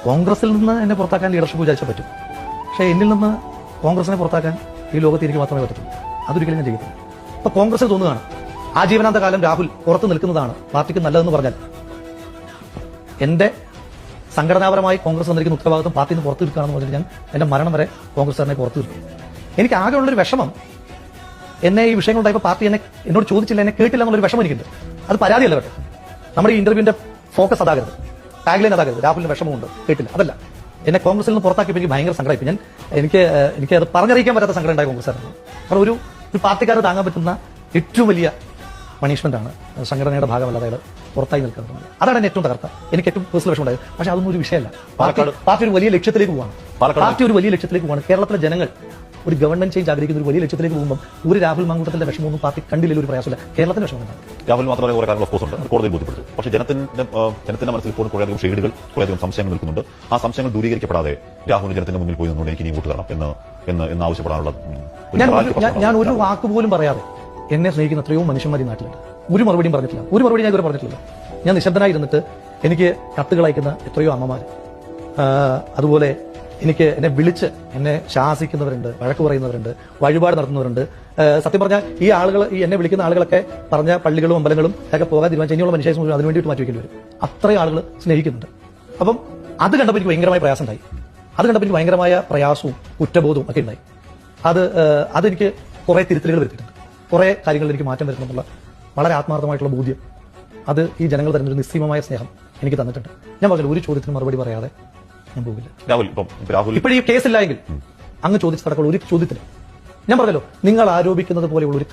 കോൺഗ്രസിൽ നിന്ന് എന്നെ പുറത്താക്കാൻ ലീഡർഷിപ്പ് വിചാരിച്ചാൽ പറ്റും. പക്ഷേ എന്നിൽ നിന്ന് കോൺഗ്രസിനെ പുറത്താക്കാൻ ഈ ലോകത്ത് എനിക്ക് മാത്രമേ പറ്റത്തുള്ളൂ. അതൊരിക്കലും ഞാൻ ചെയ്യത്തില്ല. അപ്പൊ കോൺഗ്രസിൽ തോന്നുകയാണ് ആജീവനാന്ത കാലം രാഹുൽ പുറത്തു നിൽക്കുന്നതാണ് പാർട്ടിക്ക് നല്ലതെന്ന് പറഞ്ഞാൽ എന്റെ സംഘടനാപരമായി കോൺഗ്രസ് വന്നിരിക്കുന്ന ഉത്തരവാദിത്വം പാർട്ടിയിൽ നിന്ന് പുറത്തു നിൽക്കുകയാണെന്ന് പറഞ്ഞാൽ ഞാൻ എന്റെ മരണം വരെ കോൺഗ്രസ്സുകാരനെ പുറത്തു നിൽക്കും. എനിക്ക് ആകെയുള്ളൊരു വിഷമം എന്നെ ഈ വിഷയങ്ങളുണ്ടായപ്പോൾ പാർട്ടി എന്നോട് ചോദിച്ചില്ല, എന്നെ കേട്ടില്ല എന്നുള്ളൊരു വിഷമം എനിക്കുണ്ട്. അത് പരാതിയല്ല കേട്ടോ. നമ്മുടെ ഈ ഇന്റർവ്യൂവിന്റെ ഫോക്കസ് അതാകരുത്, ടാഗ്ലൈൻ അതാകരുത്. രാഹുലിന് വിഷമമുണ്ട്, കേട്ടില്ല, അതല്ല. എന്നെ കോൺഗ്രസിൽ നിന്ന് പുറത്താക്കിയപ്പോൾ എനിക്ക് ഭയങ്കര സങ്കടമായി. എനിക്ക് അത് പറഞ്ഞറിയിക്കാൻ പറ്റാത്ത സങ്കടം ഉണ്ടായി കോൺഗ്രസ്സുകാരന്. കാരണം ഒരു പാർട്ടിക്കാർ താങ്ങാൻ പറ്റുന്ന ഏറ്റവും വലിയ പണിഷ്മെന്റ് ആണ് സംഘടനയുടെ ഭാഗമല്ല അതായത് പുറത്തായി നിൽക്കുന്നത്. അതാണ് എന്നെ ഏറ്റവും തകർത്ത, എനിക്ക് ഏറ്റവും പേഴ്സണൽ വിഷയം ഉണ്ടായത്. പക്ഷെ അതൊന്നും ഒരു വിഷയമല്ല. പാർട്ടി ഒരു വലിയ ലക്ഷ്യത്തിലേക്ക് പോവാണ്. കേരളത്തിലെ ജനങ്ങൾ ഒരു ഗവൺമെന്റ് ചേഞ്ച് ആഗ്രഹിക്കുന്ന ഒരു വലിയ ലക്ഷ്യത്തിലേക്ക് പോകുമ്പോൾ ഒരു രാഹുൽ മാങ്കൂട്ടത്തിന്റെ വിഷമമൊന്നും പാർട്ടി കണ്ടില്ല, ഒരു പ്രയാസമില്ല. കേരളത്തിന്റെ വിഷമമുണ്ടാകും. രാഹുൽ മാത്രമല്ല കുറെ കാര്യങ്ങൾ ഓഫ്കോഴ്സ് ഉണ്ട്, കോടതിയിൽ ബോധ്യപ്പെടുത്തും. പക്ഷേ ജനത്തിന്റെ മനസ്സിൽ ഇപ്പോൾ കുറേയധികം ഷെയ്ഡുകൾ, കുറേയധികം സംശയങ്ങൾ നിൽക്കുന്നുണ്ട്. ആ സംശയങ്ങൾ ദൂരീകരിക്കപ്പെടാതെ രാഹുൽ ജനത്തിന്റെ മുന്നിൽ പോയി നിന്നുകൊണ്ട് എനിക്ക് ഇനി വോട്ട് തരണം എന്ന് ആവശ്യപ്പെടാനുള്ള ഞാൻ ഒരു വാക്ക് പോലും പറയാതെ എന്നെ സ്നേഹിക്കുന്ന എത്രയോ മനുഷ്യന്മാർ ഈ നാട്ടിലുണ്ട്. ഒരു മറുപടിയും പറഞ്ഞിട്ടില്ല. ഒരു മറുപടി ഞാൻ ഇതുവരെ പറഞ്ഞിട്ടില്ല. ഞാൻ നിശബ്ദനായിരുന്നിട്ട് എനിക്ക് കത്തുകൾ അയക്കുന്ന എത്രയോ അമ്മമാർ, അതുപോലെ എന്നെ വിളിച്ച് എന്നെ ശാസിക്കുന്നവരുണ്ട്, വഴക്ക് പറയുന്നവരുണ്ട്, വഴിപാട് നടത്തുന്നവരുണ്ട്. സത്യം പറഞ്ഞാൽ ഈ എന്നെ വിളിക്കുന്ന ആളുകളൊക്കെ പറഞ്ഞ പള്ളികളും അമ്പലങ്ങളും ഒക്കെ പോകാൻ തീരുമാനിച്ചു ഇനിയുള്ള മനുഷ്യ അതിനു വേണ്ടിയിട്ട് മാറ്റി വയ്ക്കേണ്ടി വരും. അത്രയും ആളുകൾ സ്നേഹിക്കുന്നുണ്ട്. അപ്പം അത് കണ്ടപ്പോൾ എനിക്ക് ഭയങ്കരമായ പ്രയാസം ഉണ്ടായി. അത് കണ്ടപ്പോൾ എനിക്ക് ഭയങ്കരമായ പ്രയാസവും കുറ്റബോധവും ഒക്കെ ഉണ്ടായി. അതെനിക്ക് കുറെ തിരുത്തലുകൾ വരുത്തിയിട്ടുണ്ട്. കുറെ കാര്യങ്ങളിൽ എനിക്ക് മാറ്റം വരുന്നുള്ള വളരെ ആത്മാർത്ഥമായിട്ടുള്ള ബോധ്യം അത് ഈ ജനങ്ങൾ തരുന്നൊരു നിസ്സീമമായ സ്നേഹം എനിക്ക് തന്നിട്ടുണ്ട്. ഞാൻ പറഞ്ഞില്ല, ഒരു ചോദ്യത്തിന് മറുപടി പറയാതെ ഞാൻ പോകില്ല. രാഹുൽ ഇപ്പോൾ ഈ കേസില്ല എങ്കിൽ അങ്ങ് ചോദിച്ചു നടക്കുള്ള ഒരു ചോദ്യത്തിന് ഞാൻ പറഞ്ഞല്ലോ, നിങ്ങൾ ആരോപിക്കുന്നത് പോലെയുള്ള ഒരു